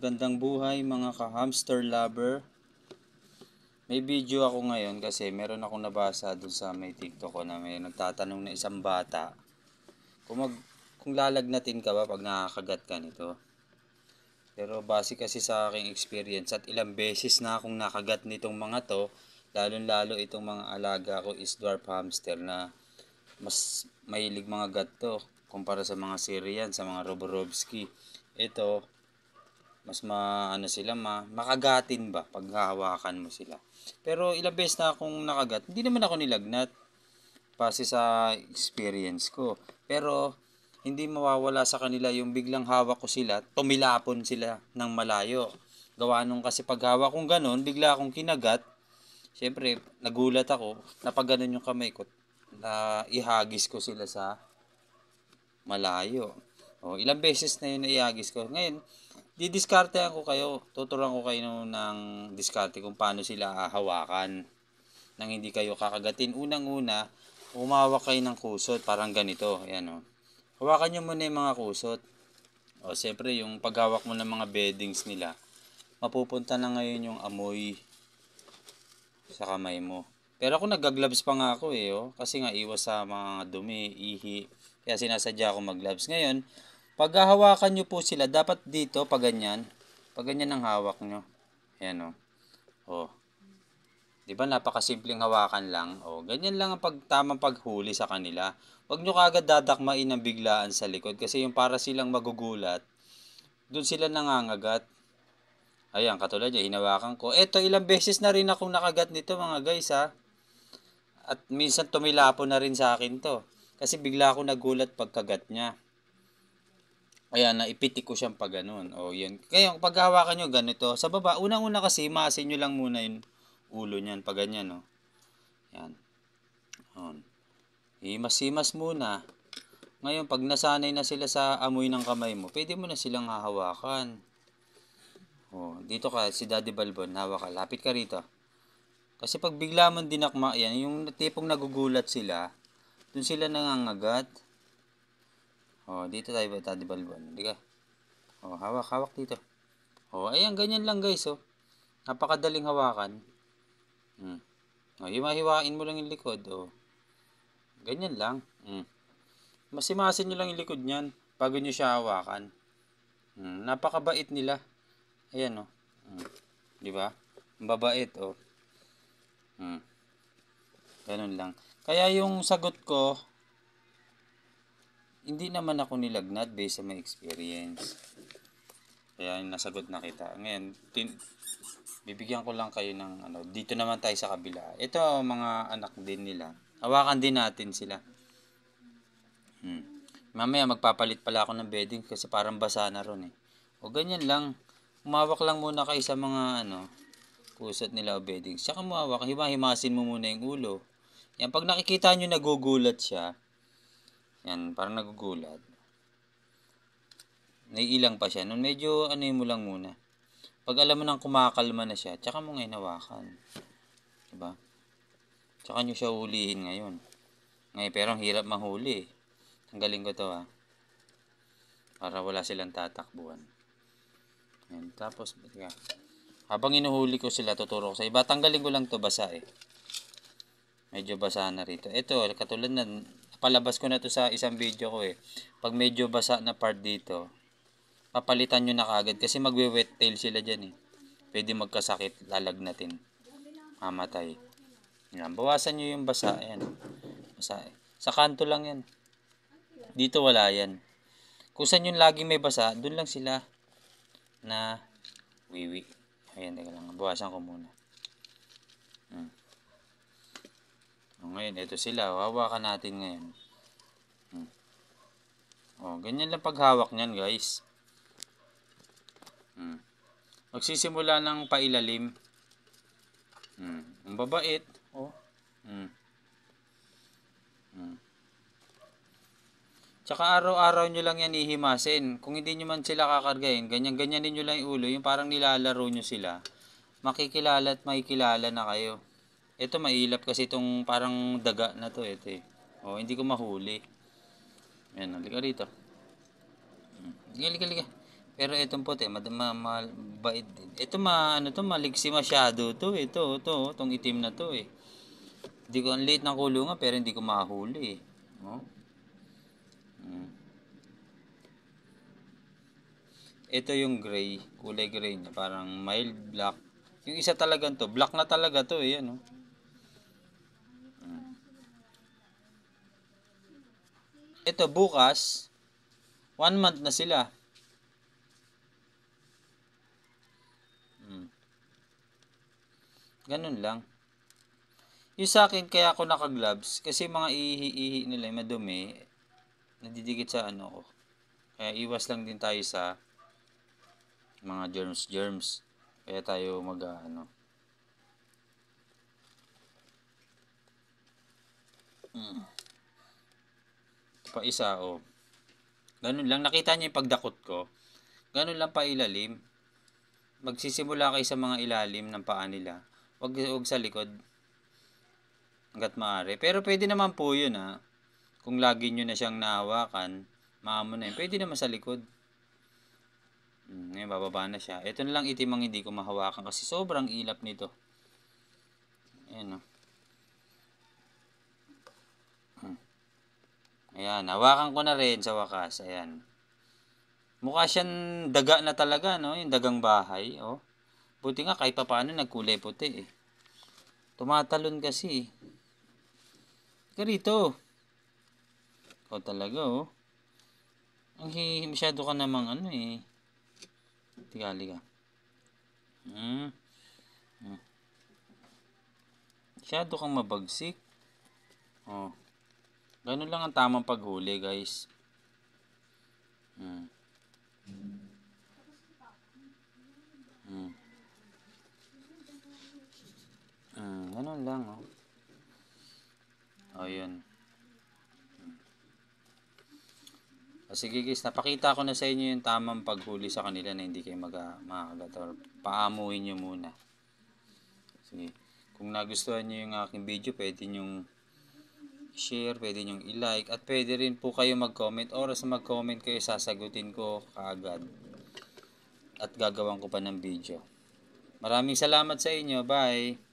Magandang buhay mga ka-hamster lover. May video ako ngayon kasi meron akong nabasa dun sa may TikTok ko na may nagtatanong na isang bata kung lalagnatin ka ba pag nakakagat ka nito. Pero base kasi sa aking experience at ilang beses na akong nakagat nitong mga to, lalong-lalo itong mga alaga ko is dwarf hamster na mas mahilig mga gat to kumpara sa mga Syrian, sa mga Roborovski. Ito, mas makagatin ba pag hahawakan mo sila. Pero ilang beses na akong nakagat, hindi naman ako nilagnat base sa experience ko. Pero hindi mawawala sa kanila yung biglang hawak ko sila, tumilapon sila ng malayo. Gawa nung kasi pag hawak kong ganun, bigla akong kinagat. Siyempre, nagulat ako, napaganon yung kamay ko, na ihagis ko sila sa malayo. O, ilang beses na yun na ihagis ko. Ngayon, didiskartehan ko kayo, tuturuan ko kayo ng diskarte kung paano sila hawakan nang hindi kayo kakagatin. Unang-una, umawak kayo ng kusot, parang ganito. Ayan o. Hawakan nyo muna yung mga kusot. O, siyempre, yung paghawak mo ng mga beddings nila, mapupunta na ngayon yung amoy sa kamay mo. Pero ako nag-gloves pa nga ako kasi nga iwas sa mga dumi, ihi. Kaya sinasadya ako mag-gloves. Ngayon, pag hawakan nyo po sila, dapat dito, pag ganyan ang hawak nyo. Ayan o. 'Di ba napakasimpleng hawakan lang? Ganyan lang ang tamang paghuli sa kanila. Huwag nyo kagad dadakmain ng biglaan sa likod kasi yung para silang magugulat, doon sila nangangagat. Ayan, katulad niya, hinawakan ko. Eto, ilang beses na rin akong nakagat nito mga guys ha. At minsan tumilapo na rin sa akin to. Kasi bigla ako nagulat pagkagat niya. Ayan, naipitik ko siyang pag ganun. Yun. Kaya pag hawakan nyo ganito, sa baba, unang-una kasi, maasin nyo lang muna yung ulo niyan, pag ganyan, Yan. Himas-himas muna. Ngayon, pag nasanay na sila sa amoy ng kamay mo, pwede mo na silang hahawakan. Dito ka, si Daddy Balbon, hawak ka. Lapit ka rito. Kasi pag bigla mong dinakma yan, yung tipong nagugulat sila, dun sila nangangagat. Dito tayo ba, Daddy Balbon? Hindi ka. Hawak dito. Ayan, ganyan lang guys, Napakadaling hawakan. Hiwa-hiwain mo lang yung likod, Ganyan lang. Masimasin nyo lang yung likod niyan bago nyo siya hawakan. Napakabait nila. Ayan, Di ba? Mababait, Ganun lang. Kaya yung sagot ko, hindi naman ako nilagnat based sa my experience. Kaya yung nasagot na kita. Ngayon, bibigyan ko lang kayo ng dito naman tayo sa kabila. Ito mga anak din nila. Hawakan din natin sila. Mamaya magpapalit pala ako ng bedding kasi parang basa na ron ganyan lang. Umawak lang muna kayo sa mga kusot nila o bedding. Tsaka umawak, himasin mo muna yung ulo. Yan, pag nakikita nyo nagugulat siya, yan, parang nagugulat. Naiilang pa siya. Nun medyo mo lang muna. Pag alam mo nang kumakalma na siya, tsaka mo ngayon hawakan. Diba? Tsaka nyo siya hulihin ngayon. Pero ang hirap mahuli. Tanggalin ko to para wala silang tatakbuhan. Yan. Tapos, habang inuhuli ko sila, tuturo ko sa iba. Tanggalin ko lang to, basa Medyo basa na rito. Ito, katulad na, palabas ko na to sa isang video ko Pag medyo basa na part dito, papalitan nyo na kagad kasi magwe-wet tail sila dyan Pwede magkasakit, lalagnatin. Mamatay. Yan. Bawasan nyo yung basa. Ayan. Basa Sa kanto lang yan. Dito wala yan. Kung saan yung laging may basa, dun lang sila na wiwi. Ayan, teka lang. Bawasan ko muna. Ngayon, ito sila. Hawakan natin ngayon. Ganyan lang paghawak niyan, guys. Magsisimula ng pailalim. Ang babait. Tsaka araw-araw nyo lang yan ihimasin. Kung hindi nyo man sila kakargayin, ganyan-ganyan ninyo lang yung ulo, yung parang nilalaro nyo sila. Makikilala at makikilala na kayo. Ito mailap kasi itong parang daga na to. Ito hindi ko mahuli. Ayan, halika rito. Liga. Pero itong puti, mabait din. Ito ano to, maliksi masyado to. Itong itim na to eh. Hindi ko, ang liit ng kulungan pero hindi ko mahuli eh. Oh. Mm. Ito yung gray, kulay gray niya, parang mild black. Yung isa talagang to, black na talaga to eh, ano. Mm. Ito bukas, 1 month na sila. Mm. Ganun lang. Yung sa akin, kaya ako naka-gloves, kasi mga ihi-ihi nila, madumi, nadidikit sa ano ko. Kaya iwas lang din tayo sa mga germs. Kaya tayo ano. Mm. Ito pa isa, oh. Ganun lang, nakita niyo yung pagdakot ko. Ganun lang pa ilalim. Magsisimula kayo sa mga ilalim ng paa nila. Wag sa likod. Hanggat maaari. Pero pwede naman po yun ha. Kung lagi nyo na siyang nahawakan, maamo na yun. Pwede naman sa likod. Ngayon, bababa na siya. Ito na lang itim ang hindi ko mahawakan kasi sobrang ilap nito. Ayan o. Ayan, hawakan ko na rin sa wakas. Ayan. Mukha siyang daga na talaga, no? Yung dagang bahay, oh. Buti nga kahit pa paano nagkulay puti, eh. Tumatalon kasi, eh. Karito. Ikaw talaga, oh. Masyado ka namang ano, eh. Tigali ka. Hmm. Masyado kang mabagsik. Oh. Ganun lang ang tamang paghuli, guys. Hmm. Hmm. Ganun lang, oh. Oh, yun. O sige guys, napakita ko na sa inyo yung tamang paghuli sa kanila na hindi kayo makakagat or paamuhin nyo muna. Sige. Kung nagustuhan nyo yung aking video, pwede nyo share, pwede nyo i-like, at pwede rin po kayo mag-comment. Oras na mag-comment kayo, sasagutin ko kaagad. At gagawan ko pa ng video. Maraming salamat sa inyo. Bye!